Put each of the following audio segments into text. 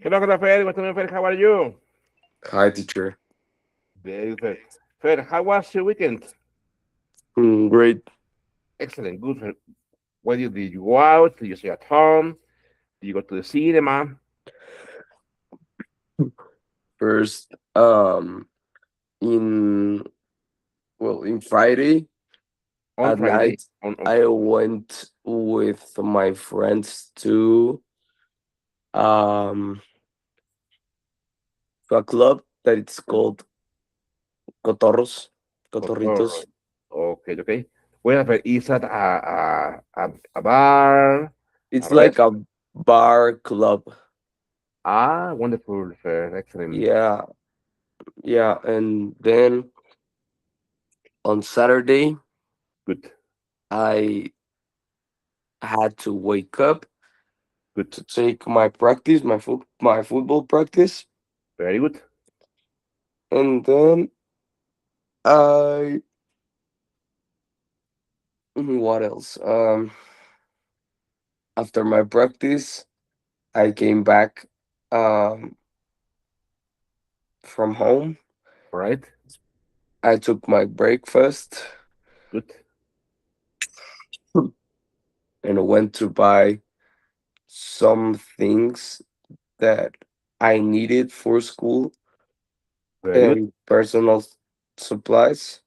Hello, hello, Fer. What's up, Fer? How are you? Hi, teacher. Very good, Fer. Fer, how was your weekend? Great. Excellent, good, Fer. What did you go out? Did you stay at home? Did you go to the cinema? First, in in Friday On at Friday? night, On I went with my friends um to a club that it's called Cotorros, Cotorro. Cotorritos. Okay, okay. Well, Fer, is that a bar? It's A like rest? a bar club. Ah, wonderful, Fer. Excellent. Yeah, yeah. And then on Saturday, Good, I had to wake up good. to take my practice, my football practice, Very good. and then I what else? After my practice, I came back um from home. All right. I took my breakfast Good. and went to buy some things that I needed for school Very good. and personal supplies.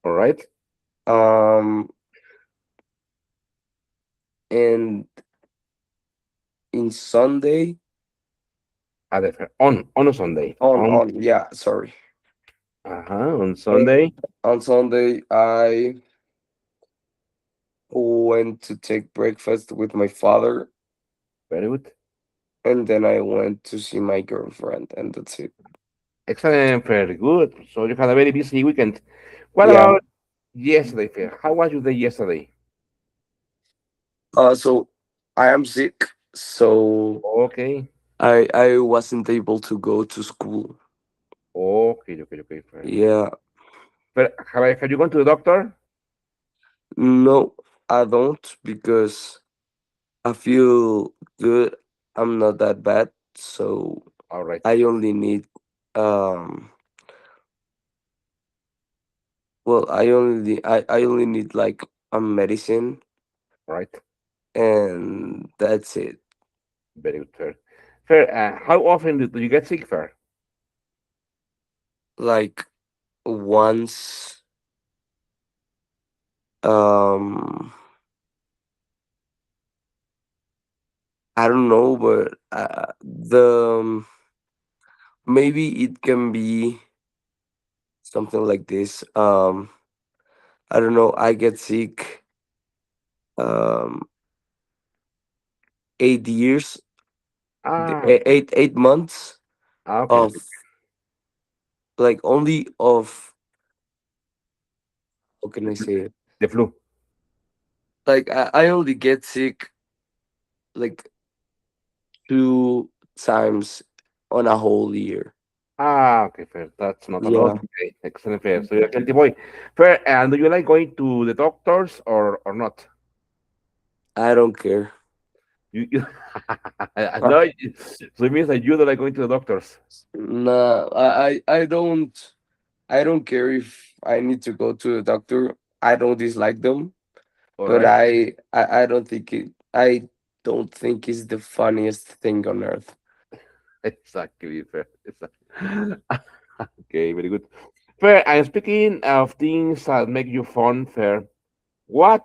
All right. Um, and in Sunday, Fer. On a Sunday. yeah, sorry. On And Sunday. on Sunday, I went to take breakfast with my father, Very good. and then I went to see my girlfriend, and that's it. Excellent, very good. So you had a very busy weekend. What Yeah. about yesterday, Fer? How was your day yesterday? So I am sick, so Okay. I wasn't able to go to school. Okay, Fer. Yeah. But have you gone to the doctor? No, I don't because I feel good. I'm not that bad, so All right, I only need um I only need like a medicine all right. and that's it. Very good, Fer. Fer, how often do you get sick, Fer? Like once um I don't know, but the maybe it can be something like this. I don't know. I get sick 8 years, Ah, 8 months okay, of like only of how can I say it? the flu. Like I only get sick like 2 times on a whole year. Ah, okay, Fer. That's not a lot. Yeah, Okay, excellent, Fer. So you're a healthy boy. Fer, and do you like going to the doctors or not? I don't care. You Uh, no, so it means that you don't like going to the doctors. Nah, I don't care if I need to go to the doctor. I don't dislike them, All but right. I don't think it's the funniest thing on earth. Exactly, fair. Exactly. Okay, very good. Fair. And speaking of things that make you fun, fair, what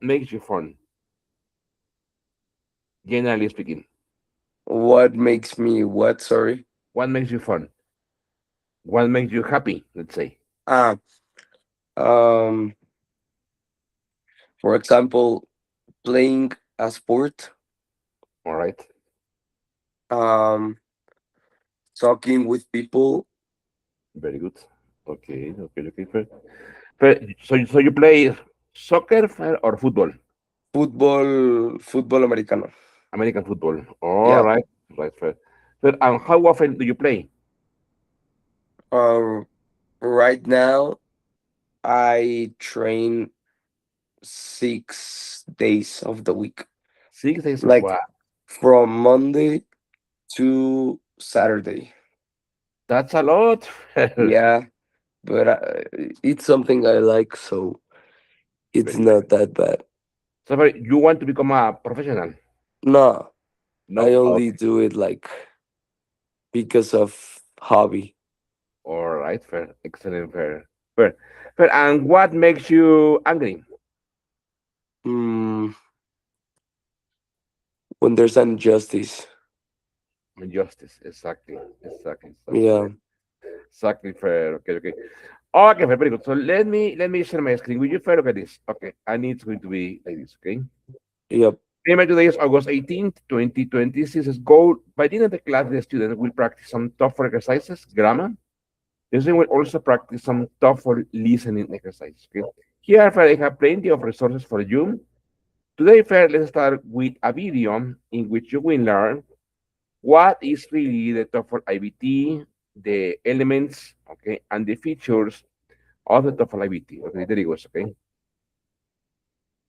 makes you fun, generally speaking? What makes me what? Sorry. What makes you fun? What makes you happy, let's say? Ah, um, for example, playing a sport, All right. um, talking with people, Very good. Okay, fair. Fair. So you play soccer, fair, or football? football americano. American football. All Yeah. right. Right, fair. Fair. And how often do you play? Um, right now I train 6 days of the week, 6 days of like what? from Monday. to Saturday. That's a lot. Very Yeah, but it's something I like, so it's nice. not that bad. So you want to become a professional? No, I No? only Okay. do it like because of hobby. All right, fair. Excellent, fair. Fair. Fair. And what makes you angry? Mm, when there's an injustice. Injustice. Exactly. Exactly. Exactly. Yeah, Fair. Exactly fair. Okay, okay. Okay, fair, very good. So let me share my screen. Will you fair look at this? Okay. And it's going to be like this, okay? yep. Payment today is August 18th, 2026. Is goal by the end of the class, the student will practice some TOEFL exercises, grammar. The student will also practice some TOEFL listening exercises. Okay. Here, Fair, I have plenty of resources for you. Today, Fair, let's start with a video in which you will learn what is really the TOEFL IBT, the elements, okay, and the features of the TOEFL IBT. Okay, there it goes. Okay,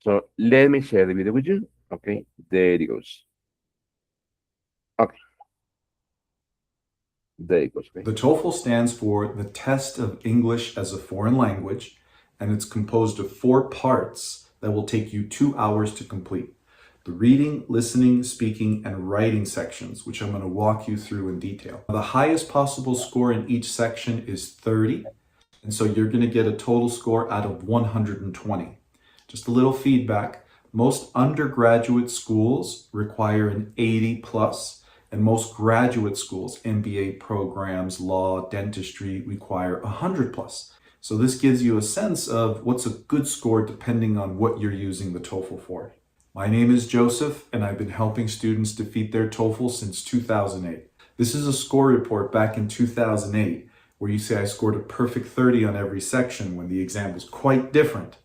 so let me share the video with you. Okay, there it goes. Okay, there it goes. Okay. The TOEFL stands for the Test of English as a Foreign Language, and it's composed of 4 parts that will take you 2 hours to complete. The reading, listening, speaking, and writing sections, which I'm going to walk you through in detail. The highest possible score in each section is 30, and so you're going to get a total score out of 120. Just a little feedback. Most undergraduate schools require an 80 plus, and most graduate schools, MBA programs, law, dentistry, require 100 plus. So this gives you a sense of what's a good score depending on what you're using the TOEFL for. My name is Joseph, and I've been helping students defeat their TOEFL since 2008. This is a score report back in 2008, where you say I scored a perfect 30 on every section when the exam was quite different,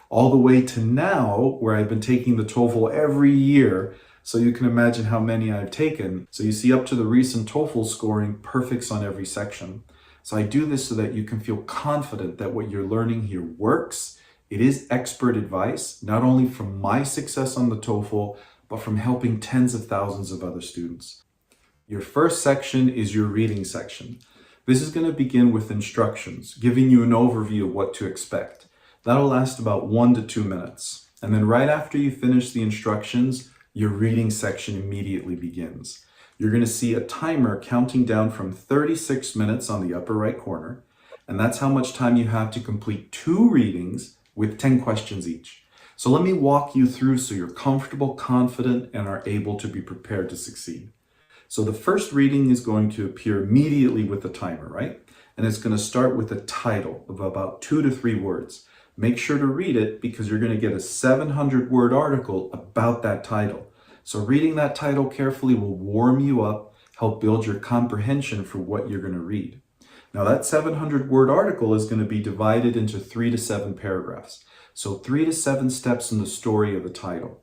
all the way to now, where I've been taking the TOEFL every year. So you can imagine how many I've taken. So you see up to the recent TOEFL scoring perfects on every section. So I do this so that you can feel confident that what you're learning here works. It is expert advice, not only from my success on the TOEFL, but from helping tens of thousands of other students. Your first section is your reading section. This is going to begin with instructions, giving you an overview of what to expect. That'll last about 1 to 2 minutes. And then right after you finish the instructions, your reading section immediately begins. You're going to see a timer counting down from 36 minutes on the upper right corner, and that's how much time you have to complete 2 readings with 10 questions each. So let me walk you through so you're comfortable, confident, and are able to be prepared to succeed. So the first reading is going to appear immediately with the timer, right? And it's going to start with a title of about 2 to 3 words. Make sure to read it because you're going to get a 700-word article about that title. So reading that title carefully will warm you up, help build your comprehension for what you're going to read. Now that 700-word article is going to be divided into 3 to 7 paragraphs. So 3 to 7 steps in the story of the title.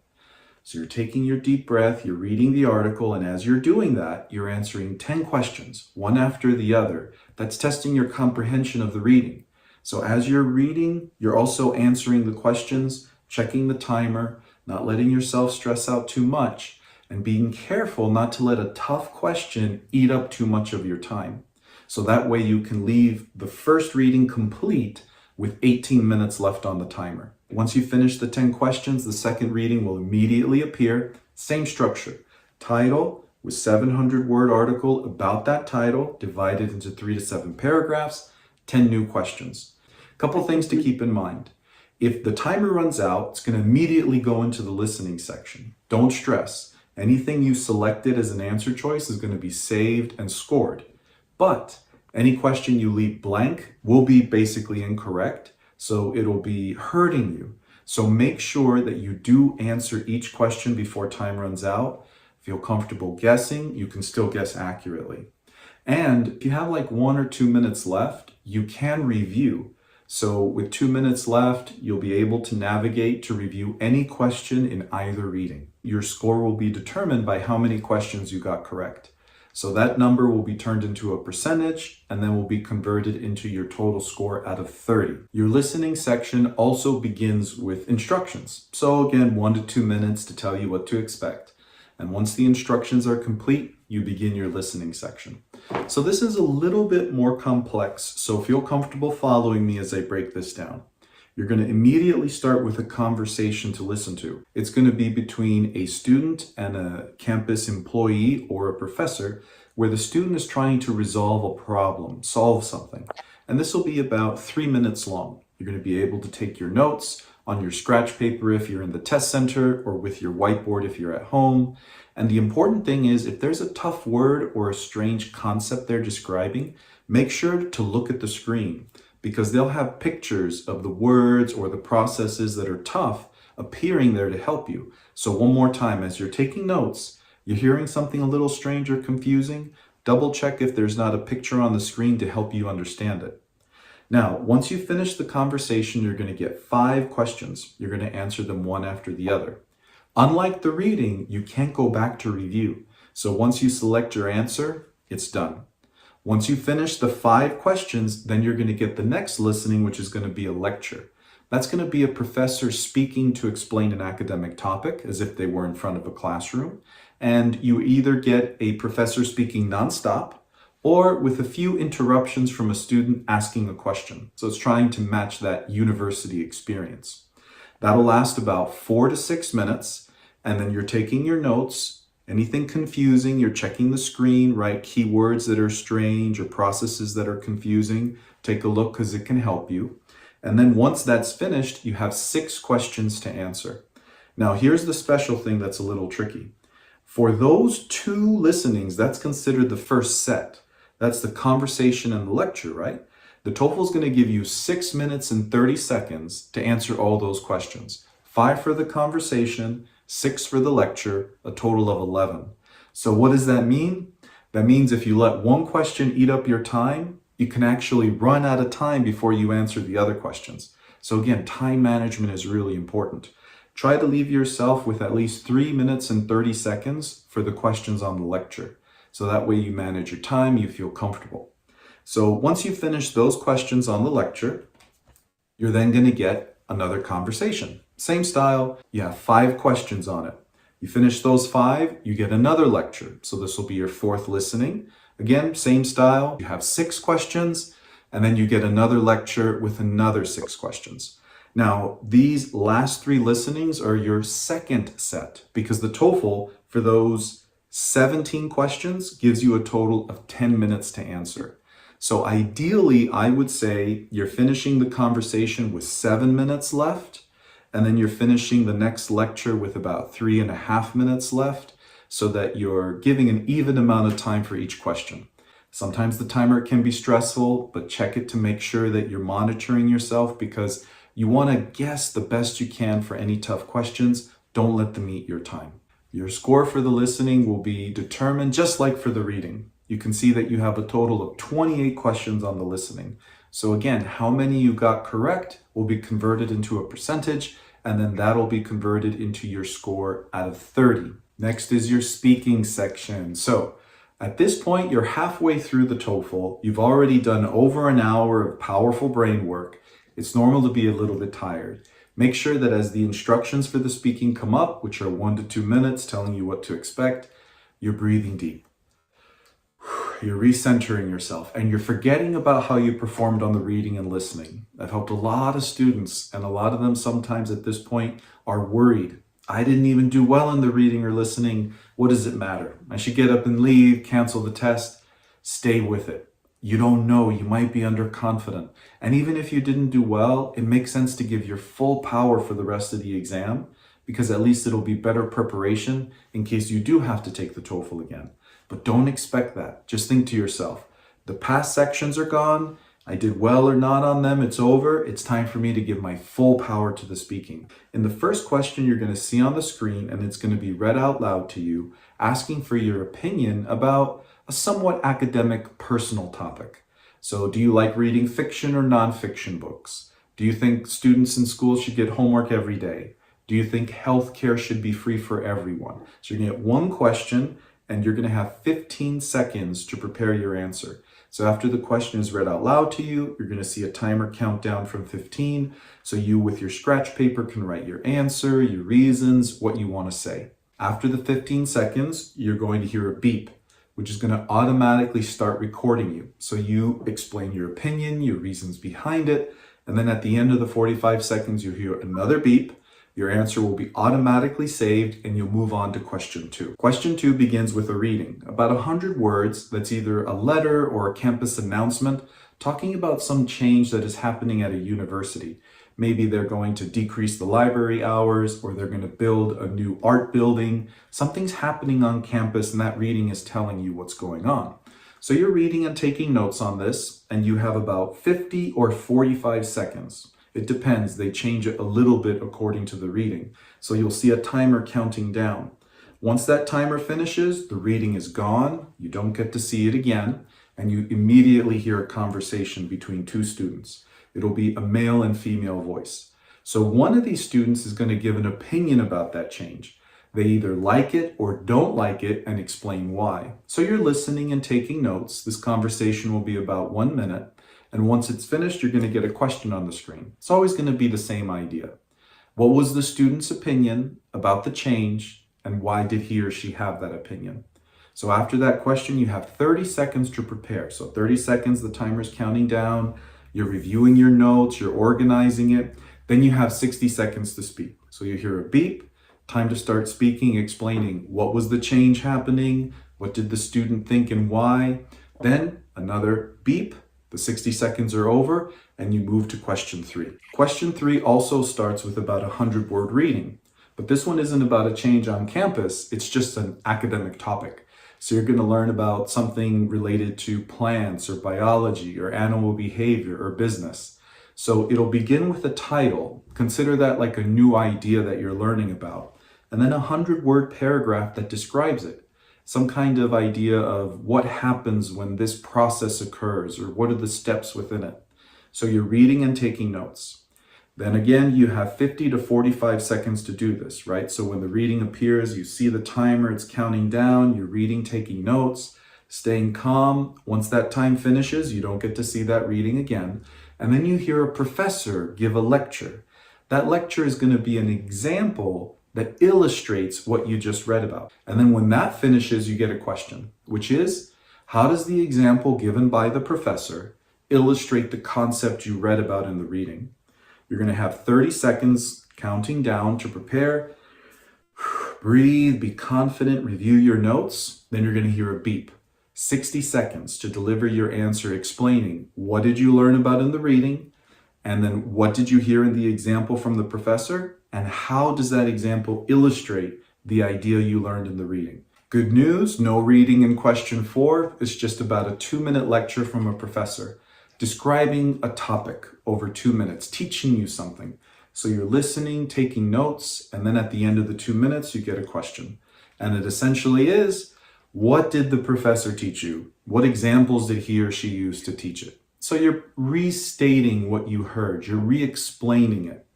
So you're taking your deep breath, you're reading the article, and as you're doing that, you're answering 10 questions, one after the other. That's testing your comprehension of the reading. So as you're reading, you're also answering the questions, checking the timer, not letting yourself stress out too much, and being careful not to let a tough question eat up too much of your time. So that way you can leave the first reading complete with 18 minutes left on the timer. Once you finish the 10 questions, the second reading will immediately appear. Same structure. Title with 700-word article about that title, divided into 3 to 7 paragraphs, 10 new questions. A couple things to keep in mind. If the timer runs out, it's going to immediately go into the listening section. Don't stress. Anything you selected as an answer choice is going to be saved and scored. But any question you leave blank will be basically incorrect, so it'll be hurting you. So make sure that you do answer each question before time runs out. Feel comfortable guessing, you can still guess accurately. And if you have like 1 or 2 minutes left, you can review. So with 2 minutes left, you'll be able to navigate to review any question in either reading. Your score will be determined by how many questions you got correct. So that number will be turned into a percentage and then will be converted into your total score out of 30. Your listening section also begins with instructions. So again, 1 to 2 minutes to tell you what to expect. And once the instructions are complete, you begin your listening section. So this is a little bit more complex, so feel comfortable following me as I break this down. You're going to immediately start with a conversation to listen to. It's going to be between a student and a campus employee or a professor, where the student is trying to resolve a problem, solve something. And this will be about 3 minutes long. You're going to be able to take your notes on your scratch paper if you're in the test center, or with your whiteboard if you're at home. And the important thing is, if there's a tough word or a strange concept they're describing, make sure to look at the screen, because they'll have pictures of the words or the processes that are tough appearing there to help you. So one more time, as you're taking notes, you're hearing something a little strange or confusing, double check if there's not a picture on the screen to help you understand it. Now, once you finish the conversation, you're going to get 5 questions. You're going to answer them one after the other. Unlike the reading, you can't go back to review. So once you select your answer, it's done. Once you finish the 5 questions, then you're going to get the next listening, which is going to be a lecture. That's going to be a professor speaking to explain an academic topic as if they were in front of a classroom. And you either get a professor speaking nonstop, or with a few interruptions from a student asking a question. So it's trying to match that university experience. That'll last about 4 to 6 minutes, and then you're taking your notes. Anything confusing, you're checking the screen, right? Keywords that are strange or processes that are confusing, take a look because it can help you. And then once that's finished, you have 6 questions to answer. Now, here's the special thing that's a little tricky. For those 2 listenings, that's considered the first set. That's the conversation and the lecture, right? The TOEFL is going to give you 6 minutes and 30 seconds to answer all those questions. 5 for the conversation, 6 for the lecture, a total of 11. So what does that mean? That means if you let one question eat up your time, you can actually run out of time before you answer the other questions. So again, time management is really important. Try to leave yourself with at least 3 minutes and 30 seconds for the questions on the lecture. So that way you manage your time, you feel comfortable. So once you finish those questions on the lecture, you're then going to get another conversation. Same style, you have 5 questions on it. You finish those 5, you get another lecture. So this will be your 4th listening. Again, same style, you have 6 questions, and then you get another lecture with another 6 questions. Now, these last 3 listenings are your second set, because the TOEFL for those 17 questions gives you a total of 10 minutes to answer. So ideally, I would say you're finishing the conversation with 7 minutes left, and then you're finishing the next lecture with about 3.5 minutes left, so that you're giving an even amount of time for each question. Sometimes the timer can be stressful, but check it to make sure that you're monitoring yourself, because you want to guess the best you can for any tough questions. Don't let them eat your time. Your score for the listening will be determined just like for the reading. You can see that you have a total of 28 questions on the listening. So again, how many you got correct will be converted into a percentage, and then that'll be converted into your score out of 30. Next is your speaking section. So at this point, you're halfway through the TOEFL. You've already done over an hour of powerful brain work. It's normal to be a little bit tired. Make sure that as the instructions for the speaking come up, which are 1 to 2 minutes telling you what to expect, you're breathing deep. You're recentering yourself, and you're forgetting about how you performed on the reading and listening. I've helped a lot of students, and a lot of them sometimes at this point are worried. I didn't even do well in the reading or listening. What does it matter? I should get up and leave, cancel the test. Stay with it. You don't know, you might be underconfident. And even if you didn't do well, it makes sense to give your full power for the rest of the exam, because at least it'll be better preparation in case you do have to take the TOEFL again. But don't expect that. Just think to yourself, the past sections are gone. I did well or not on them. It's over. It's time for me to give my full power to the speaking. In the first question, you're going to see on the screen, and it's going to be read out loud to you, asking for your opinion about a somewhat academic, personal topic. So do you like reading fiction or nonfiction books? Do you think students in school should get homework every day? Do you think healthcare should be free for everyone? So you're going to get one question, and you're going to have 15 seconds to prepare your answer. So after the question is read out loud to you, you're going to see a timer count down from 15. So you, with your scratch paper, can write your answer, your reasons, what you want to say. After the 15 seconds, you're going to hear a beep, which is going to automatically start recording you. So you explain your opinion, your reasons behind it, and then at the end of the 45 seconds, you hear another beep. Your answer will be automatically saved and you'll move on to question 2. Question 2 begins with a reading, about 100 words that's either a letter or a campus announcement talking about some change that is happening at a university. Maybe they're going to decrease the library hours, or they're going to build a new art building. Something's happening on campus and that reading is telling you what's going on. So you're reading and taking notes on this, and you have about 50 or 45 seconds. It depends, they change it a little bit according to the reading. So you'll see a timer counting down. Once that timer finishes, the reading is gone, you don't get to see it again, and you immediately hear a conversation between 2 students. It'll be a male and female voice. So one of these students is going to give an opinion about that change. They either like it or don't like it and explain why. So you're listening and taking notes. This conversation will be about 1 minute. And once it's finished, you're going to get a question on the screen. It's always going to be the same idea. What was the student's opinion about the change, and why did he or she have that opinion? So after that question, you have 30 seconds to prepare. So 30 seconds, the timer's counting down. You're reviewing your notes, you're organizing it. Then you have 60 seconds to speak. So you hear a beep, time to start speaking, explaining what was the change happening, what did the student think and why. Then another beep, the 60 seconds are over, and you move to question 3. Question 3 also starts with about 100-word reading, but this one isn't about a change on campus, it's just an academic topic. So you're going to learn about something related to plants or biology or animal behavior or business. So it'll begin with a title. Consider that like a new idea that you're learning about. And then a 100-word paragraph that describes it. Some kind of idea of what happens when this process occurs, or what are the steps within it. So you're reading and taking notes. Then again, you have 50 to 45 seconds to do this, right? So when the reading appears, you see the timer, it's counting down, you're reading, taking notes, staying calm. Once that time finishes, you don't get to see that reading again. And then you hear a professor give a lecture. That lecture is going to be an example that illustrates what you just read about. And then when that finishes, you get a question, which is, how does the example given by the professor illustrate the concept you read about in the reading? You're going to have 30 seconds counting down to prepare. Breathe, be confident, review your notes. Then you're going to hear a beep. 60 seconds to deliver your answer explaining what did you learn about in the reading, and then what did you hear in the example from the professor, and how does that example illustrate the idea you learned in the reading. Good news, no reading in question 4. It's just about a 2-minute lecture from a professor describing a topic over 2 minutes, teaching you something. So you're listening, taking notes, and then at the end of the 2 minutes, you get a question. And it essentially is, what did the professor teach you? What examples did he or she use to teach it? So you're restating what you heard, you're re-explaining it,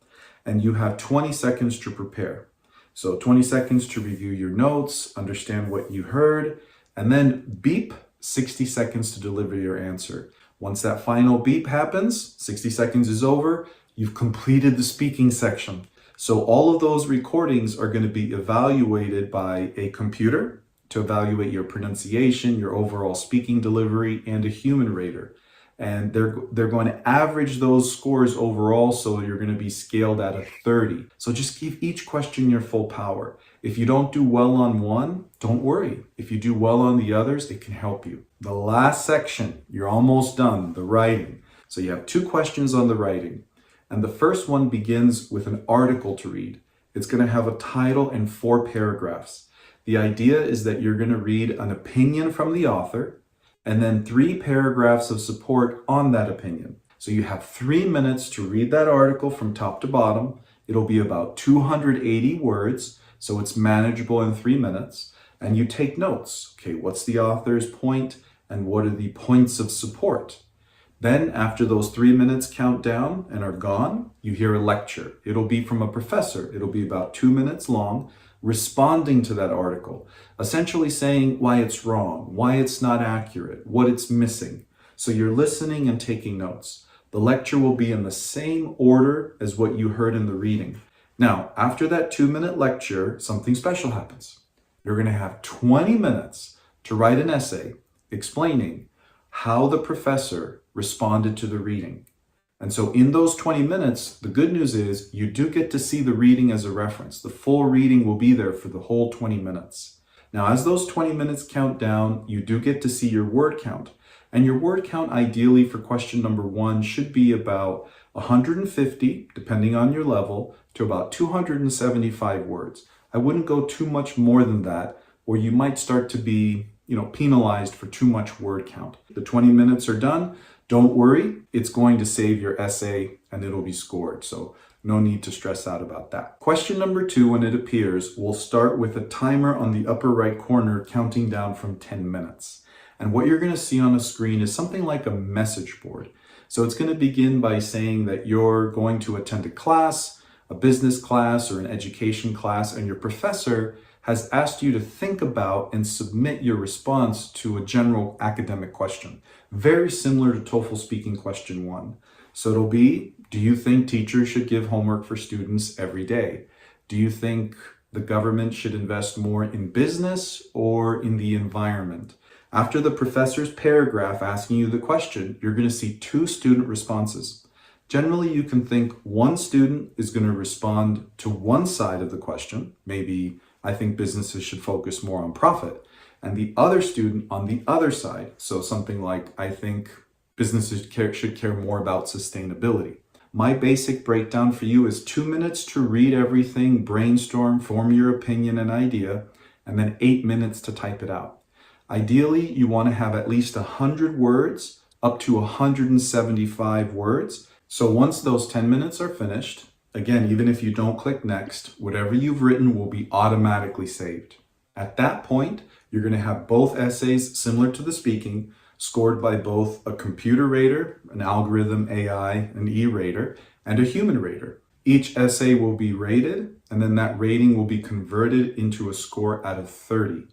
and you have 20 seconds to prepare. So 20 seconds to review your notes, understand what you heard, and then beep, 60 seconds to deliver your answer. Once that final beep happens, 60 seconds is over, you've completed the speaking section. So all of those recordings are going to be evaluated by a computer to evaluate your pronunciation, your overall speaking delivery, and a human rater. And they're going to average those scores overall, so you're going to be scaled at a 30. So just give each question your full power. If you don't do well on one, don't worry. If you do well on the others, it can help you. The last section, you're almost done, the writing. So you have 2 questions on the writing. And the first one begins with an article to read. It's going to have a title and 4 paragraphs. The idea is that you're going to read an opinion from the author, and then 3 paragraphs of support on that opinion. So you have 3 minutes to read that article from top to bottom. It'll be about 280 words, so it's manageable in 3 minutes. And you take notes. Okay, what's the author's point, and what are the points of support? Then after those 3 minutes count down and are gone, you hear a lecture. It'll be from a professor. It'll be about 2 minutes long, responding to that article, essentially saying why it's wrong, why it's not accurate, what it's missing. So you're listening and taking notes. The lecture will be in the same order as what you heard in the reading. Now, after that 2 minute lecture, something special happens. You're going to have 20 minutes to write an essay explaining how the professor responded to the reading. And so, in those 20 minutes, the good news is you do get to see the reading as a reference. The full reading will be there for the whole 20 minutes. Now, as those 20 minutes count down, you do get to see your word count. And your word count, ideally, for question number one, should be about 150, depending on your level, to about 275 words. I wouldn't go too much more than that, or you might start to be, penalized for too much word count. The 20 minutes are done. Don't worry, it's going to save your essay and it'll be scored. So no need to stress out about that. Question number two, when it appears, will start with a timer on the upper right corner counting down from 10 minutes. And what you're going to see on a screen is something like a message board. So it's going to begin by saying that you're going to attend a class, a business class, or an education class, and your professor has asked you to think about and submit your response to a general academic question, very similar to TOEFL speaking question one. So it'll be, do you think teachers should give homework for students every day? Do you think the government should invest more in business or in the environment? After the professor's paragraph asking you the question, you're going to see two student responses. Generally, you can think one student is going to respond to one side of the question, maybe I think businesses should focus more on profit, and the other student on the other side, so something like I think businesses should care more about sustainability. My basic breakdown for you is 2 minutes to read everything, brainstorm, form your opinion and idea, and then 8 minutes to type it out. Ideally, you want to have at least 100 words, up to 175 words. So once those 10 minutes are finished, again, even if you don't click next, whatever you've written will be automatically saved. At that point, you're going to have both essays similar to the speaking, scored by both a computer rater, an algorithm AI, an e-rater, and a human rater. Each essay will be rated, and then that rating will be converted into a score out of 30.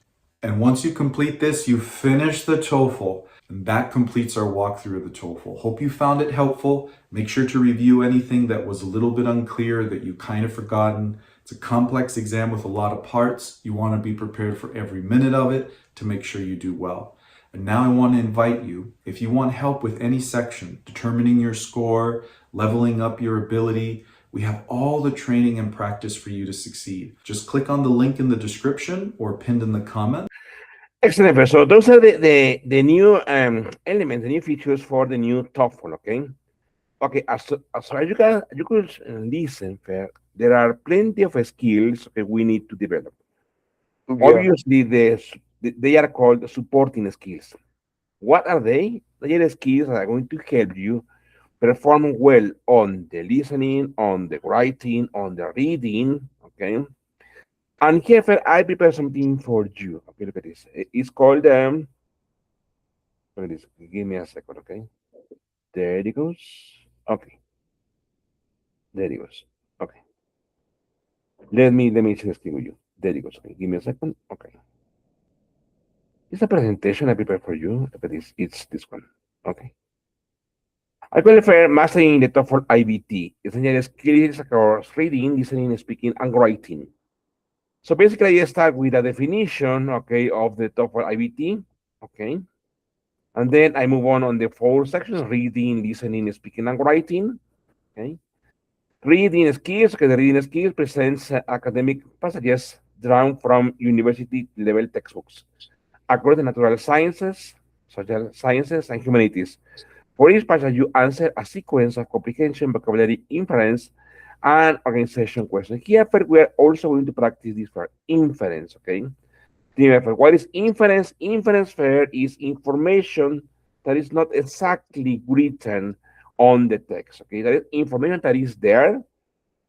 And once you complete this, you finish the TOEFL. And that completes our walkthrough of the TOEFL. Hope you found it helpful. Make sure to review anything that was a little bit unclear, that you kind of forgotten. It's a complex exam with a lot of parts. You want to be prepared for every minute of it to make sure you do well. And now I want to invite you, if you want help with any section, determining your score, leveling up your ability, we have all the training and practice for you to succeed. Just click on the link in the description or pinned in the comment. Excellent. So those are the new elements, the new features for the new TOEFL. Okay. Okay. As you could listen, Fer, there are plenty of skills that we need to develop. Yeah. Obviously, they are called supporting skills. What are they? They are skills that are going to help you perform well on the listening, on the writing, on the reading. Okay. And here, Fer, I prepared something for you. Okay, look at this. It's called look at this. Give me a second, okay? There it goes. Okay, there it goes. Okay. Let me share screen with you. There it goes. Okay, give me a second. Okay. It's a presentation I prepared for you. Look at this. It's this one. Okay. I qualify mastering the TOEFL IBT. Essential skills across reading, listening, speaking, and writing. So basically, I start with a definition, okay, of the TOEFL IBT, okay, and then I move on the four sections: reading, listening, speaking, and writing. Okay, reading skills. Okay, the reading skills presents academic passages drawn from university-level textbooks across the natural sciences, social sciences, and humanities. For each passage, you answer a sequence of comprehension, vocabulary, inference, and organization questions. Here, we are also going to practice this for inference. Okay. Remember, what is inference? Inference fair is information that is not exactly written on the text. Okay, that is information that is there,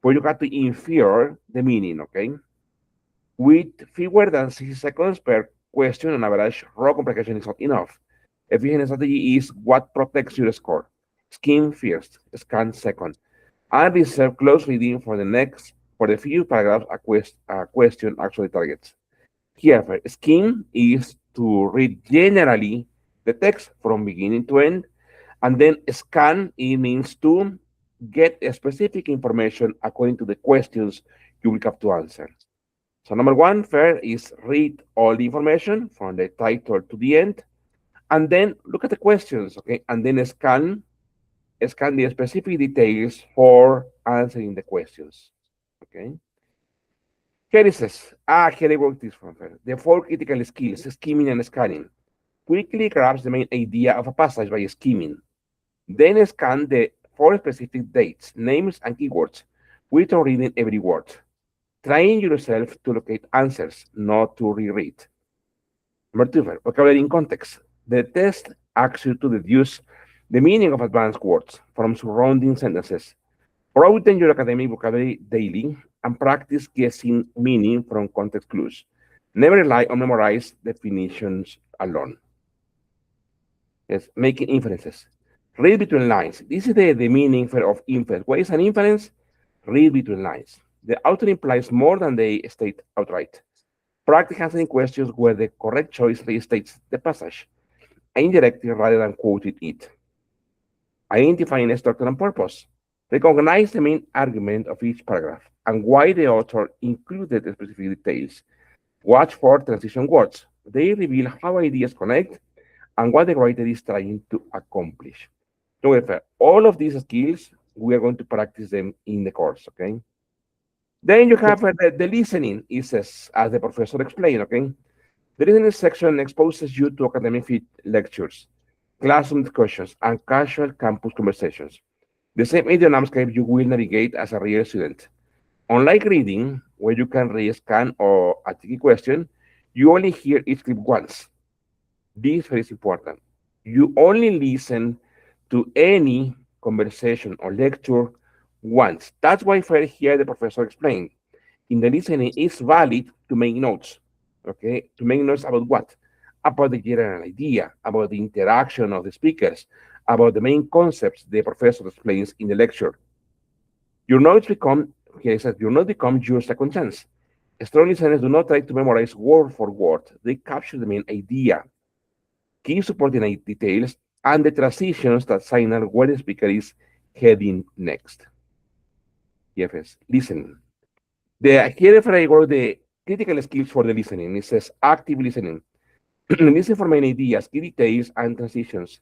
but you got to infer the meaning. Okay, with fewer than 60 seconds per question on average, raw comprehension is not enough. Efficient strategy is what protects your score. Skim first, scan second, and reserve close reading for the few paragraphs a question actually targets. Here, skim is to read generally the text from beginning to end, and then scan it means to get specific information according to the questions you will have to answer. So number one, fair is read all the information from the title to the end, and then look at the questions, okay, and then scan the specific details for answering the questions, okay. Here it says, here I wrote this one. The four critical skills, skimming and scanning. Quickly grabs the main idea of a passage by skimming. Then scan the four specific dates, names, and keywords without reading every word. Train yourself to locate answers, not to reread. Number two, vocabulary in context. The test asks you to deduce the meaning of advanced words from surrounding sentences. Broaden your academic vocabulary daily and practice guessing meaning from context clues. Never rely on memorized definitions alone. Yes, making inferences. Read between lines. This is the meaning of inference. What is an inference? Read between lines. The author implies more than they state outright. Practice answering questions where the correct choice restates the passage, indirectly rather than quoting it. Identifying structure and purpose. Recognize the main argument of each paragraph and why the author included specific details. Watch for transition words. They reveal how ideas connect and what the writer is trying to accomplish. So, all of these skills, we are going to practice them in the course, okay? Then you have the listening, is as the professor explained, okay? The listening section exposes you to academic fit lectures, classroom discussions, and casual campus conversations. The same idiomscape you will navigate as a real student. Unlike reading, where you can read, scan, or a tricky question, you only hear each clip once. This is important. You only listen to any conversation or lecture once. That's why here the professor explained. In the listening, it's valid to make notes. Okay, to make notes about what? About the general idea, about the interaction of the speakers, about the main concepts the professor explains in the lecture. Your notes become, he said, your notes become your second chance. Strong listeners do not try to memorize word for word. They capture the main idea, key supporting details, and the transitions that signal where the speaker is heading next. Yes, listening. Here I wrote the critical skills for the listening. It says active listening. Listen for main ideas, key details, and transitions.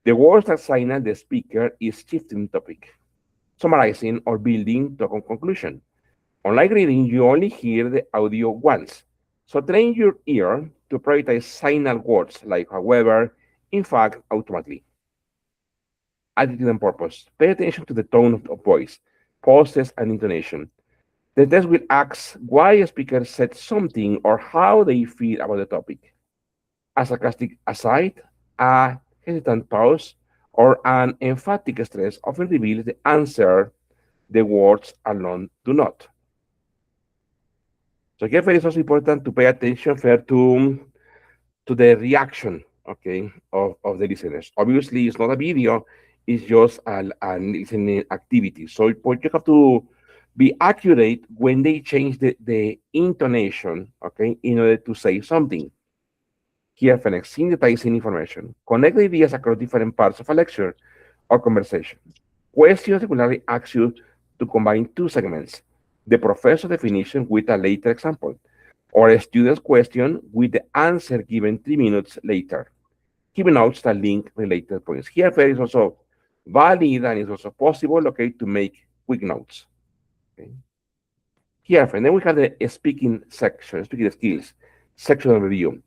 The words that signal the speaker is shifting topic, summarizing or building to a conclusion. Unlike reading, you only hear the audio once. So train your ear to prioritize signal words like however, in fact, automatically. Attitude and purpose. Pay attention to the tone of voice, pauses, and intonation. The test will ask why a speaker said something or how they feel about the topic. A sarcastic aside, a hesitant pause, or an emphatic stress often reveals the answer the words alone do not. So here it is also important to pay attention fair to the reaction, okay, of the listeners. Obviously, it's not a video; it's just a listening activity. So you have to be accurate when they change the intonation, okay, in order to say something. Here, Phoenix, synthesizing information. Connect the ideas across different parts of a lecture or conversation. Questions regularly ask you to combine two segments, the professor definition with a later example, or a student's question with the answer given 3 minutes later. Keep notes that link related points. Here, there is also valid and it's also possible, okay, to make quick notes. Okay. Here, and then we have the speaking section, speaking skills, section of review.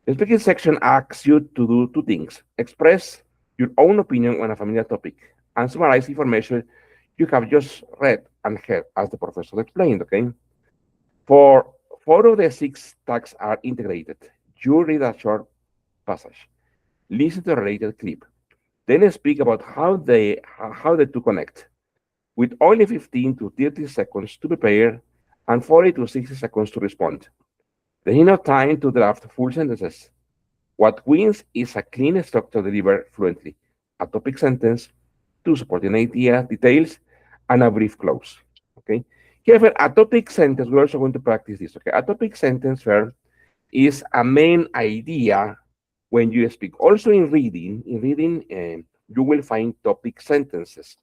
The speaking section asks you to do two things. Express your own opinion on a familiar topic and summarize information you have just read and heard, as the professor explained, okay? For 4 of the 6 tags are integrated. You read a short passage, listen to a related clip, then speak about how the two connect, with only 15 to 30 seconds to prepare and 40 to 60 seconds to respond. There is enough time to draft full sentences. What wins is a clean structure delivered fluently, a topic sentence, two supporting idea details, and a brief close. Okay. Here, a topic sentence, we're also going to practice this. Okay. A topic sentence here is a main idea when you speak. Also in reading, you will find topic sentences.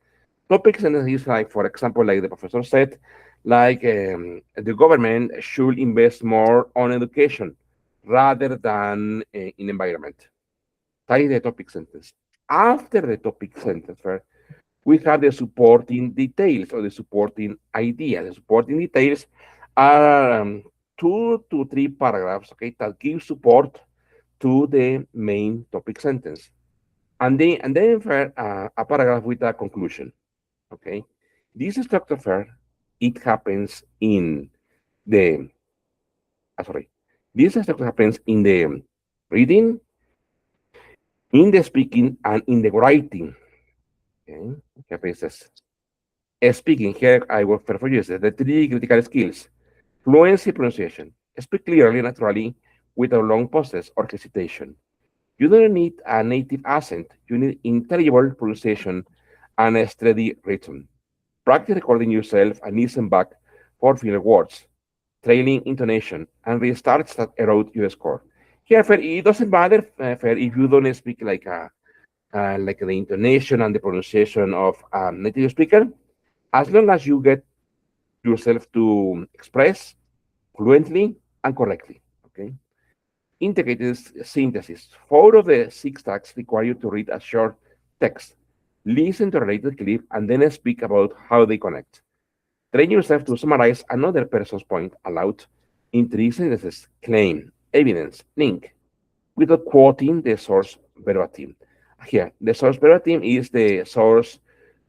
Topic sentence is like, for example, like the professor said, like the government should invest more on education rather than in environment. That is the topic sentence. After the topic sentence, right, we have the supporting details or the supporting idea. The supporting details are 2 to 3 paragraphs, okay, that give support to the main topic sentence. And then for, a paragraph with a conclusion, okay. This structure fair, it happens in the, sorry, this structure happens in the reading, in the speaking, and in the writing, okay. Happens speaking, here I will for you the three critical skills: fluency, pronunciation. Speak clearly, naturally, without long pauses or hesitation. You don't need a native accent. You need intelligible pronunciation and a steady rhythm. Practice recording yourself and listen back for filler words, trailing intonation, and restarts that erode your score. Here, Fer, it doesn't matter, Fer, if you don't speak like the intonation and the pronunciation of a native speaker, as long as you get yourself to express fluently and correctly. Okay. Integrated synthesis. 4 of the 6 tracks require you to read a short text, listen to a related clip, and then speak about how they connect. Train yourself to summarize another person's point aloud in 3 sentences: claim, evidence, link, without quoting the source verbatim. Here, the source verbatim is the source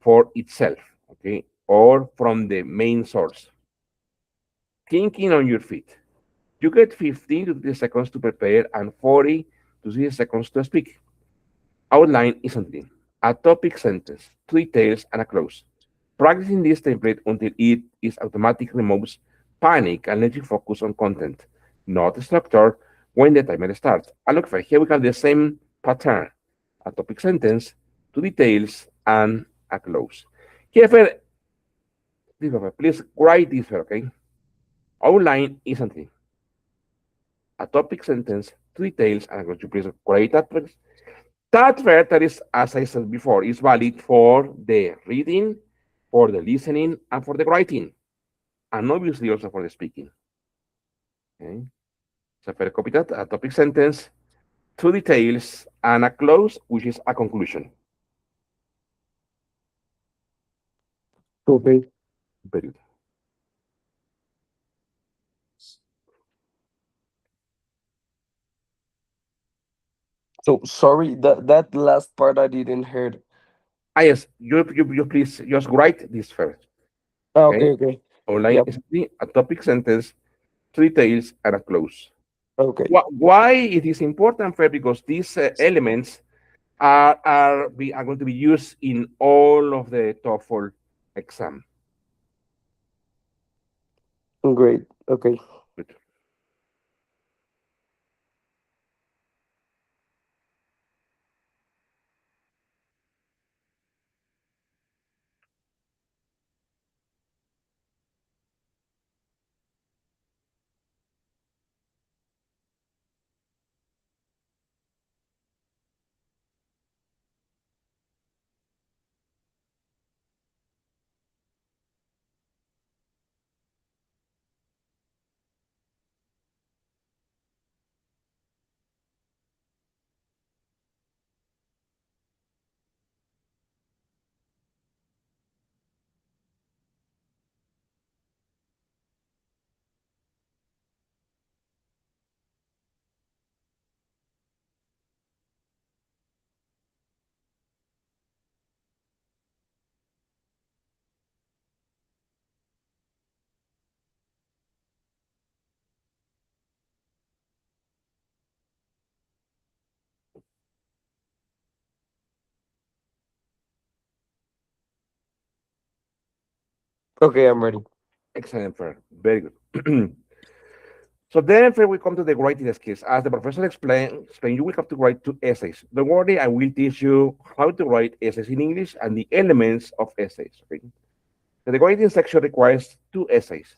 for itself, okay, or from the main source. Thinking on your feet. You get 15 to 30 seconds to prepare and 40 to 60 seconds to speak. Outline instantly. A topic sentence, 2 details, and a close. Practicing this template until it is automatically removes panic and lets you focus on content, not structure, when the timer starts. And look, for here we have the same pattern: a topic sentence, 2 details, and a close. Here, please write this, okay? Outline instantly. A topic sentence, 2 details, and a close. You please write that, please. That verb that is, as I said before, is valid for the reading, for the listening, and for the writing, and obviously also for the speaking. Okay. So for copy that, a topic sentence, 2 details, and a close, which is a conclusion. Okay. Very good. So sorry that last part I didn't heard. Ah, yes, you please just write this first. Ah, Okay. okay, okay. Online Yep. is a topic sentence, 2 details, and a close. Okay. Why it is important, Fred? Because these elements are going to be used in all of the TOEFL exam. Great. Okay. Good. Okay, I'm ready. Excellent, Fred. Very good. So then, Fred, we come to the writing skills. As the professor explained, you will have to write 2 essays. Don't worry, I will teach you how to write essays in English and the elements of essays. Okay? So the writing section requires 2 essays.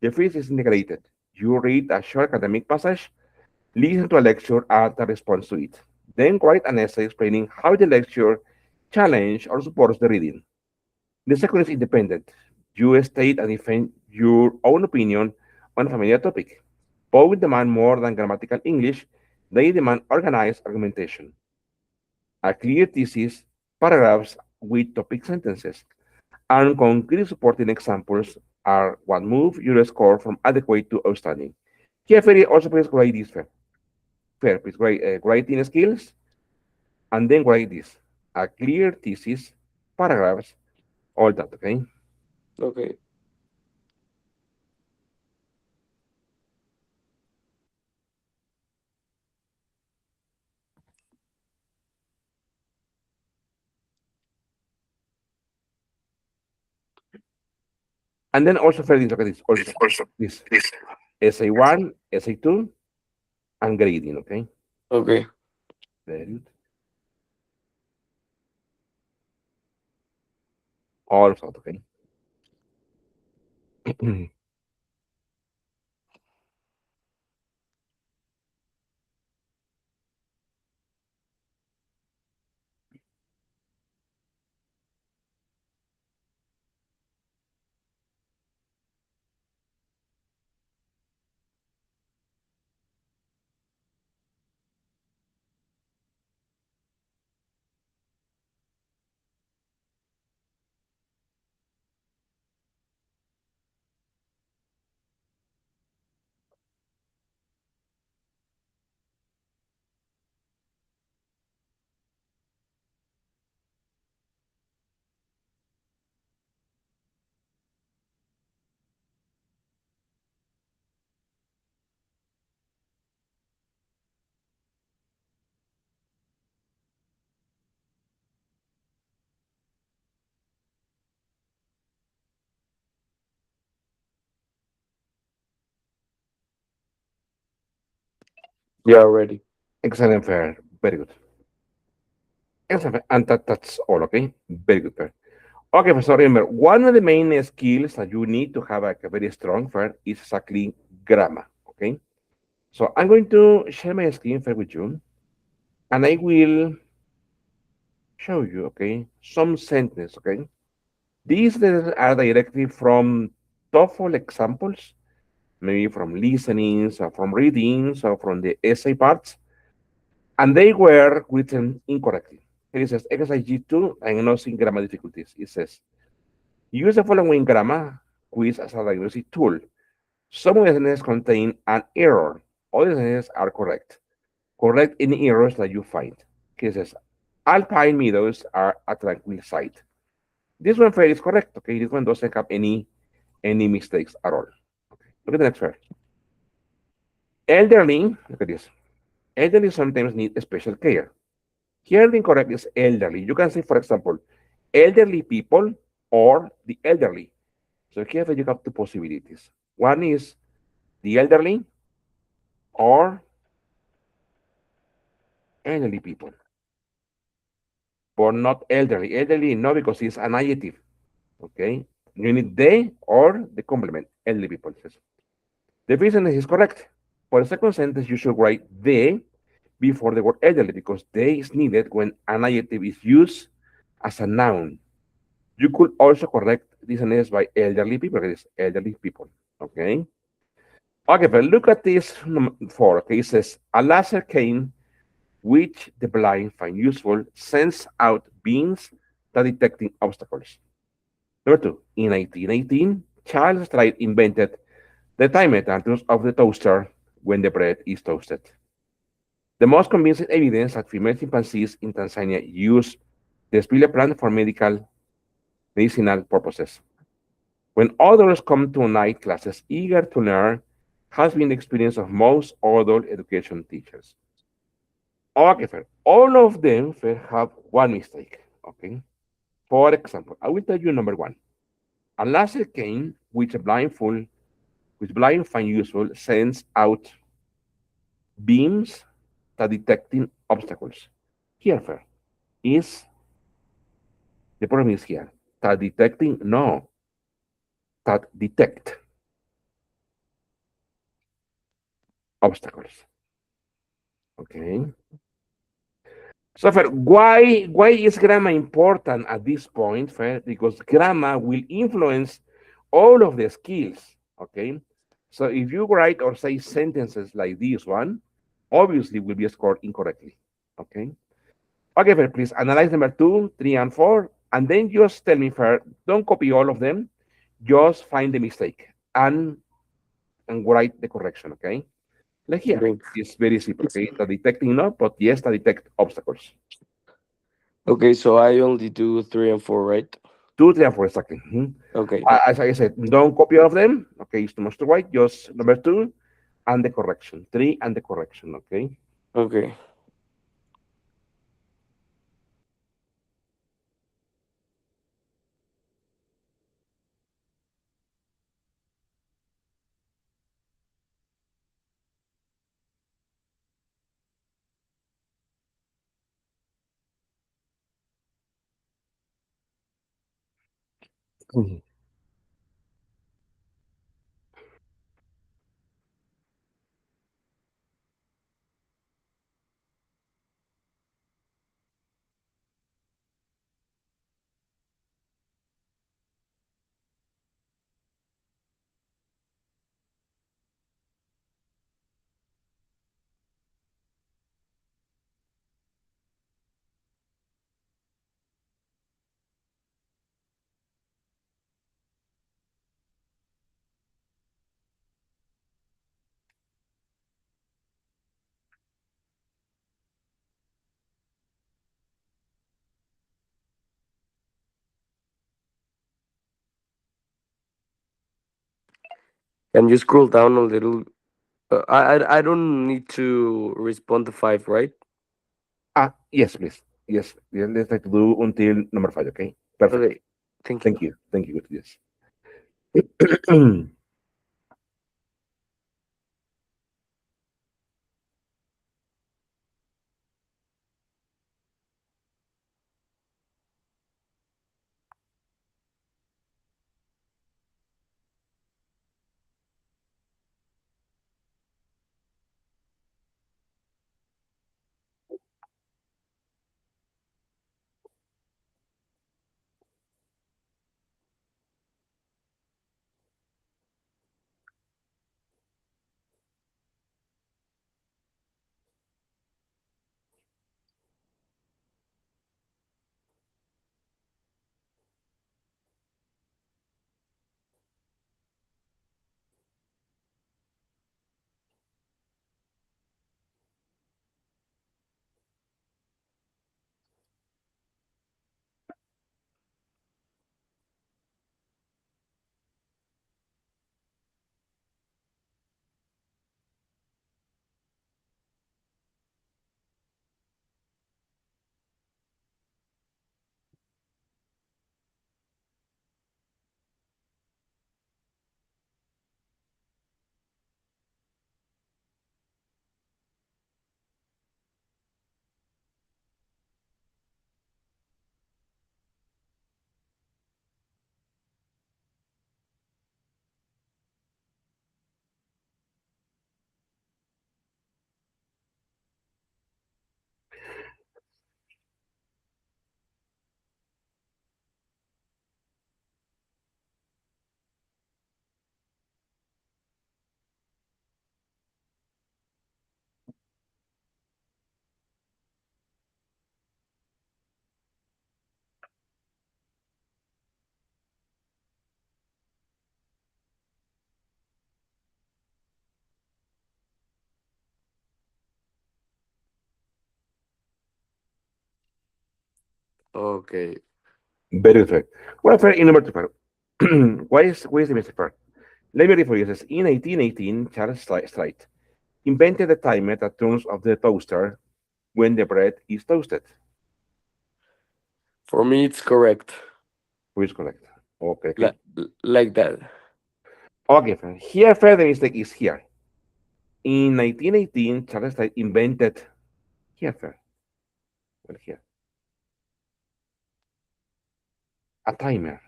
The first is integrated. You read a short academic passage, listen to a lecture, and a response to it. Then write an essay explaining how the lecture challenge or supports the reading. The second is independent. You state and defend your own opinion on a familiar topic. Both demand more than grammatical English, they demand organized argumentation, a clear thesis, paragraphs with topic sentences, and concrete supporting examples are what move your score from adequate to outstanding. Here, Ferry also please grade this, Fair, please grade, writing skills, and then grade this. A clear thesis, paragraphs, all that, okay? Okay. And then also, Ferry, look at this, also, this essay one, essay two, and grading, okay? Okay. Very good. All of that, okay? Yeah, ready. Excellent, Fair. Very good. Excellent. And that's all, okay? Very good, Fair. Okay, so remember, one of the main skills that you need to have like, a very strong Fair is exactly grammar, okay? So I'm going to share my screen Fair with you, and I will show you, okay, some sentences, okay? These are directly from TOEFL examples, maybe from listenings or from readings or from the essay parts, and they were written incorrectly. It says exercise G2 diagnosing grammar difficulties. It says use the following grammar quiz as a diagnostic tool. Some sentences contain an error. Other sentences are correct. Correct any errors that you find. Okay, it says alpine meadows are a tranquil sight. This one fair is correct. Okay, this one doesn't have any mistakes at all. Okay, look at the next fair. Elderly, look at this. Elderly sometimes need special care. Here the incorrect is elderly. You can say, for example, elderly people or the elderly. So here you have two possibilities. One is the elderly or elderly people, but not elderly. Elderly, no, because it's an adjective. Okay, you need they or the complement, elderly people. The first sentence is correct. For the second sentence, you should write the before the word elderly because they is needed when an adjective is used as a noun. You could also correct this sentence by elderly people. It is elderly people. Okay. Okay, but look at this four. Okay, it says a laser cane which the blind find useful sends out beams that detecting obstacles. Number two, in 1818, Charles Stride invented the time meters of the toaster when the bread is toasted. The most convincing evidence that female chimpanzees in Tanzania use the spiller plant for medicinal purposes. When others come to night classes eager to learn, has been the experience of most adult education teachers. Okay, fair. All of them fair have one mistake. Okay. For example, I will tell you number one. A laser cane which blind find useful sends out beams that detecting obstacles. Here, fair, is the problem is here. That detecting, no, that detect obstacles. Okay. So, Fer, why is grammar important at this point, Fer? Because grammar will influence all of the skills. Okay. So if you write or say sentences like this one, obviously will be scored incorrectly. Okay. Okay, Fer, please analyze number two, three, and four, and then just tell me, Fer, don't copy all of them. Just find the mistake and write the correction. Okay. Like here, Okay. it's very simple. Okay. The detecting no, but yes, the detect obstacles. Okay, so I only do 3 and 4, right? Two, three, and four, exactly. Mhm. Okay. As I said, don't copy all of them. Okay, it's too much to write. Just number two and the correction. Three and the correction. Okay. Okay. Mhm. Can you scroll down a little? I don't need to respond to 5, right? Yes, please. Yes, yeah, let's try to do until number five. Okay. Perfect. Okay. Thank you. Thank you. Thank you. Good. Yes. Okay. Very good. Well, fair in number two. Why is the mistake fair? Let me read for you. It says, in 1818, Charles Streit invented the timer that turns off the toaster when the bread is toasted. For me, it's correct. Who is correct? Okay, okay. Like that. Okay, fine. Here, further mistake is here. In 1918, Charles Streit invented here, fair. Well, here, a timer.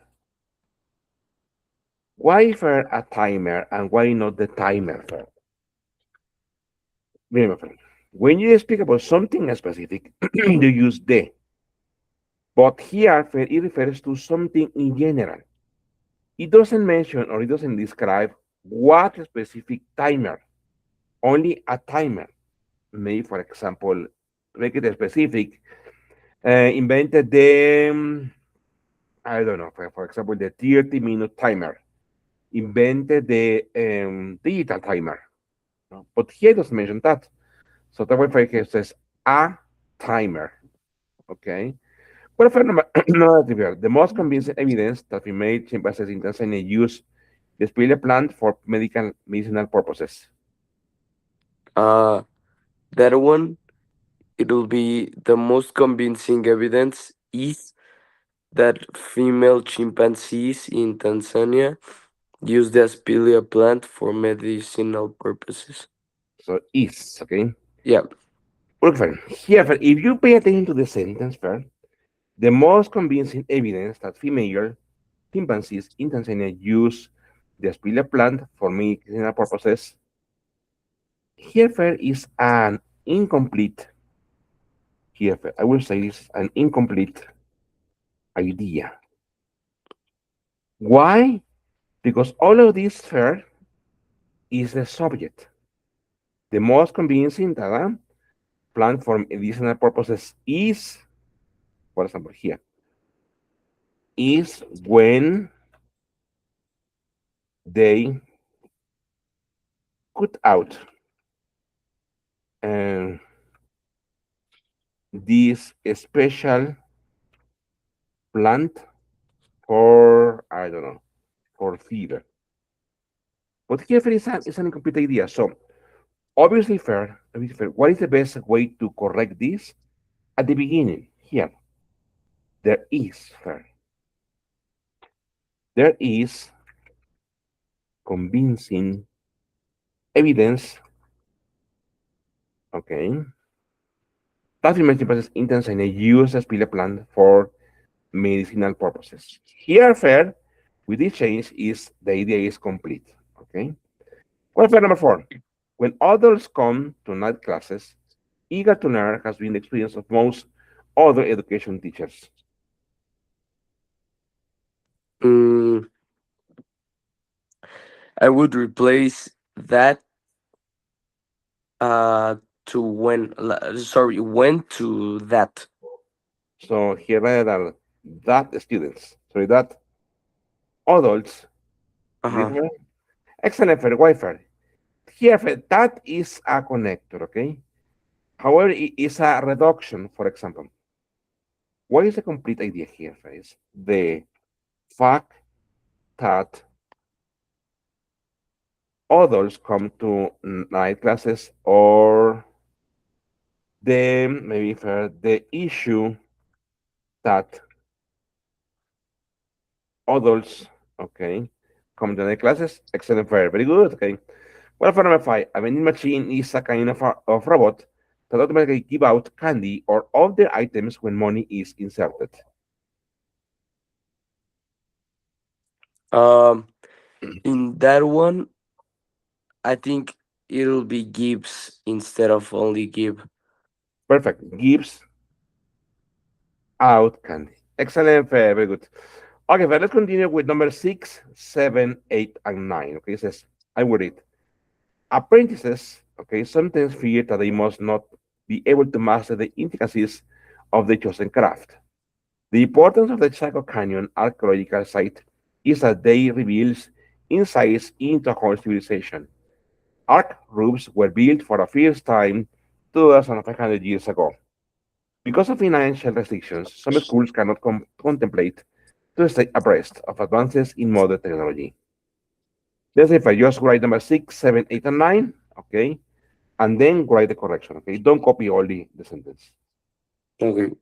Why fair a timer and why not the timer fair? Remember, friend. When you speak about something specific, you use the. But here, it refers to something in general. It doesn't mention or it doesn't describe what specific timer, only a timer. Maybe, for example, make it specific, invented the, I don't know, for example, the 30-minute timer, invented the digital timer. No? But here it doesn't mention that. So that way, for example, it says a timer. Okay. Well, for number, the most convincing evidence that female chimpanzees in Tanzania use the spiller plant for medicinal purposes. Uh, that one, it will be the most convincing evidence is that female chimpanzees in Tanzania use the aspilia plant for medicinal purposes. So is, okay? Yeah. Look, friend, here, friend, if you pay attention to the sentence, friend, the most convincing evidence that female chimpanzees in Tanzania use the aspilia plant for medicinal purposes, here, friend, is an incomplete, here, friend, I will say this, an incomplete idea. Why? Because all of this, friend, is the subject. The most convincing that plant for medicinal purposes is, for example, here, is when they cut out uh, this special plant for, I don't know, for fever. But here is an incomplete idea. So obviously fair, what is the best way to correct this? At the beginning, here, there is fair. There is convincing evidence, okay, that emergency process intense and use as pila plant for medicinal purposes. Here, fair, with this change, is the idea is complete. Okay. Welfare number 4. When adults come to night classes, eager to learn has been the experience of most other education teachers. Mm, I would replace that uh to sorry, when to that. So here rather than that students, sorry, that adults, is it Uh-huh. right? Excellent for Wi-Fi. Here, that is a connector, okay? However, it is a reduction, for example. What is the complete idea here, is the fact that others come to night classes or maybe for the issue that adults, okay, come to night classes. Excellent, very good, okay. Well, for number 5, a vending machine is a kind of robot that automatically give out candy or other items when money is inserted. Um, in that one, I think it'll be gives instead of only give. Perfect. Gives out candy. Excellent, very good. Okay, let's continue with number 6, 7, 8, and 9. Okay, it says, I will read. Apprentices, okay, sometimes fear that they must not be able to master the intricacies of the chosen craft. The importance of the Chaco Canyon archaeological site is that they reveals insights into a whole civilization. Ark roofs were built for the first time 2,500 years ago. Because of financial restrictions, some schools cannot contemplate to stay abreast of advances in modern technology. Let's say if I just write number 6, 7, 8, and 9, okay, and then write the correction, okay? Don't copy all the sentence. Okay.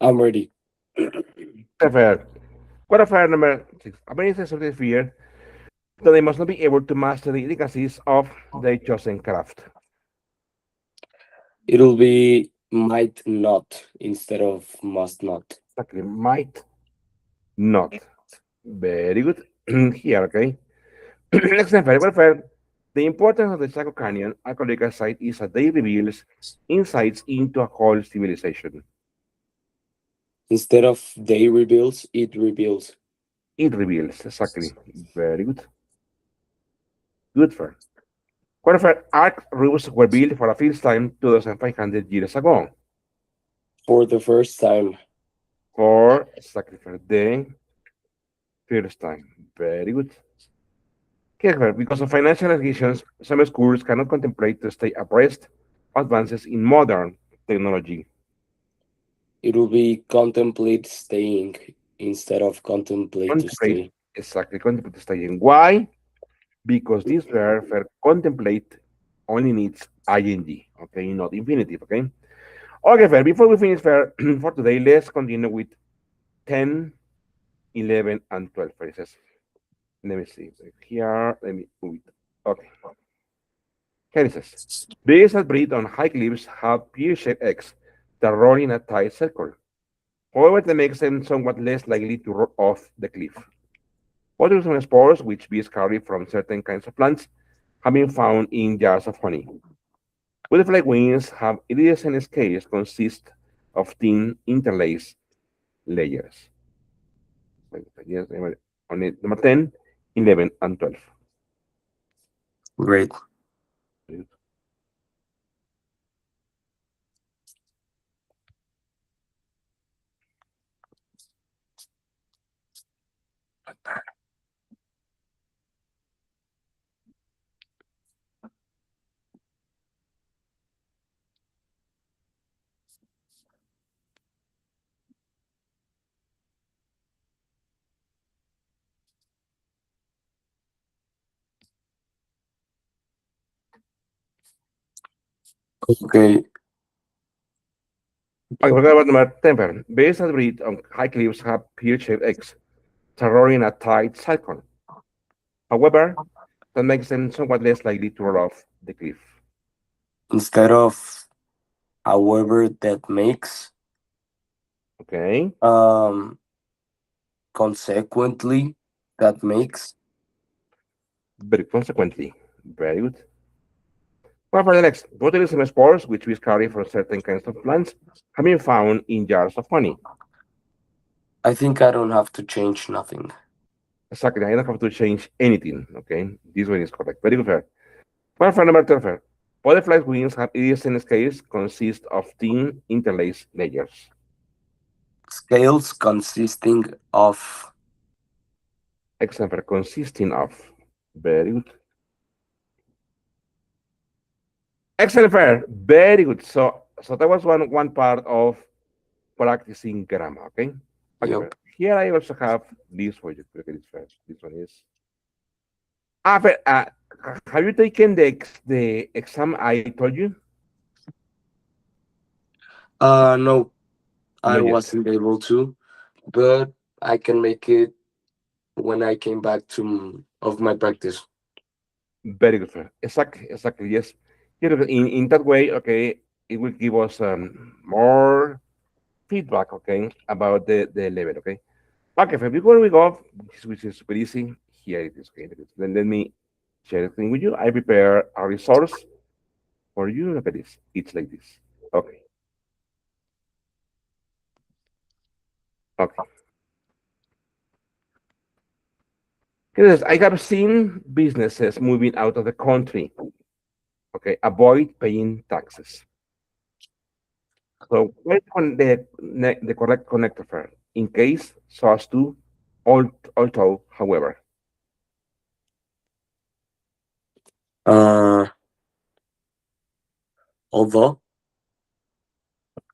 I'm ready. Fair. What affair number six? Americans of the fear that they must not be able to master the intricacies of their chosen craft. It'll be might not instead of must not. Exactly. Might not. Very good. Here, okay. Next example. What affair? The importance of the Chaco Canyon archaeological site is that they reveals insights into a whole civilization. Instead of they reveals, it reveals. It reveals, exactly. Very good. Good for. What if arc roofs were built for the first time 2,500 years ago? For the first time, For exactly for the first time. Very good. However, because of financial restrictions, some schools cannot contemplate to stay abreast of advances in modern technology. it will be contemplate staying instead of contemplate to Contemplate, stay. exactly, contemplate staying. Why? Because this verb for contemplate only needs ing, okay, not infinitive, okay? Okay, Fer, before we finish Fer, for today, let's continue with 10, 11, and 12 phrases. Let me see. Here, let me move it. Okay, here it says. Bees that breed on high cliffs have pear-shaped eggs that roll in a tight circle. However, that makes them somewhat less likely to roll off the cliff. What are some spores which bees carry from certain kinds of plants have been found in jars of honey? Butterfly wings have iridescent scales consist of thin interlaced layers. Yes, on it, number 10, 11, and 12. Great. Okay. Okay, forget about number 10. Bears that breed on high cliffs have pear-shaped eggs, towering a tight cycle. However, that makes them somewhat less likely to roll off the cliff. Instead of however that makes, Okay? um, consequently that makes. Very consequently. Very good. Well, for the next, botulism spores, which we carry from certain kinds of plants, have been found in jars of honey. I think I don't have to change nothing. Exactly. I don't have to change anything. Okay? This one is correct. Very good. Fair. Well, for number 12, butterflies' wings have iridescent scales consist of thin interlaced layers. Scales consisting of. Excellent. Consisting of. Very good. Excellent. Fair. Very good. So that was one part of practicing grammar. Okay. Okay. Fair. Yep. Here I also have this for you. Look at this first. This one is. Fair. Have you taken the exam I told you? No, I Not yet. wasn't able to, but I can make it when I came back to of my practice. Very good, sir. Exactly, exactly. Yes. You know, in that way, okay, it will give us more feedback, okay, about the level, okay. Okay, so before we go, which is super easy, here it is. Okay, then let me share a thing with you. I prepare a resource for you. Look at this. It's like this. Okay, okay. Here it is. I have seen businesses moving out of the country. Okay, avoid paying taxes. So wait on the correct connector for in case so as to although, however, Uh, although,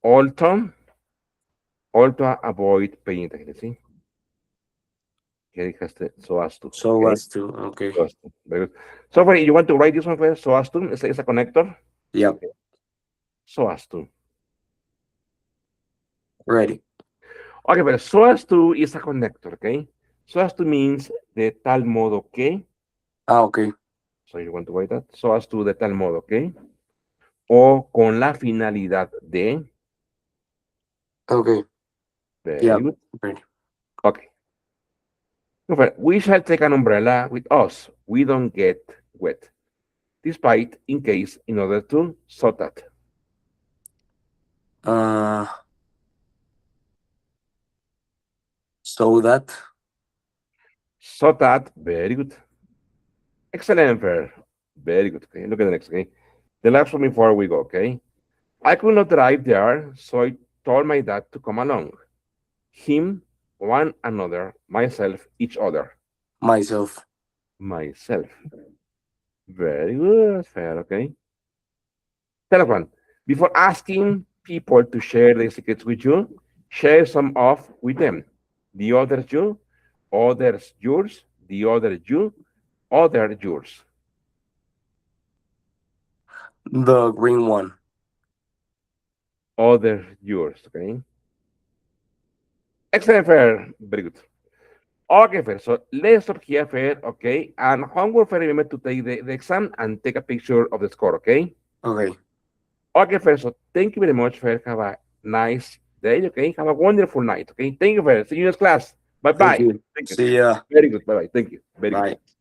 although, although avoid paying taxes. See, here it has the so as to. so Okay, as to. Okay. so as to. Very good. So for you want to write this one first. So as to it's a connector. Yep. Okay, so as to. Ready. Okay, but so as to is a connector, okay? So as to means de tal modo que, Ah, okay. so you want to write that, so as to de tal modo que, o con la finalidad de, Okay. Yeah. very good. Great. Okay. Okay, we shall take an umbrella with us. We don't get wet. Despite, in case, in order to, so that. Uh, so that. So that, very good. Excellent, Fer. Very good. Okay, look at the next, okay? The last one before we go, okay? I could not drive there, so I told my dad to come along. Him, one another, myself, each other. Myself. Myself. Very good, Fer, okay? Telephone. Before asking people to share their secrets with you, share some off with them. The others you, others yours, the other you, other yours, The green one. other yours. Okay. Excellent, Fair. Very good. Okay, Fair. So let's stop here, Fair. Okay. And homework, Fair. Remember to take the exam and take a picture of the score. Okay. Okay. Okay, Fair. So thank you very much, Fair. Have a nice day. Okay. Have a wonderful night. Okay. Thank you, Fair. See you in class. Bye Thank bye. you. Thank you. See ya. Very good. Bye bye. Thank you. Very good. Bye.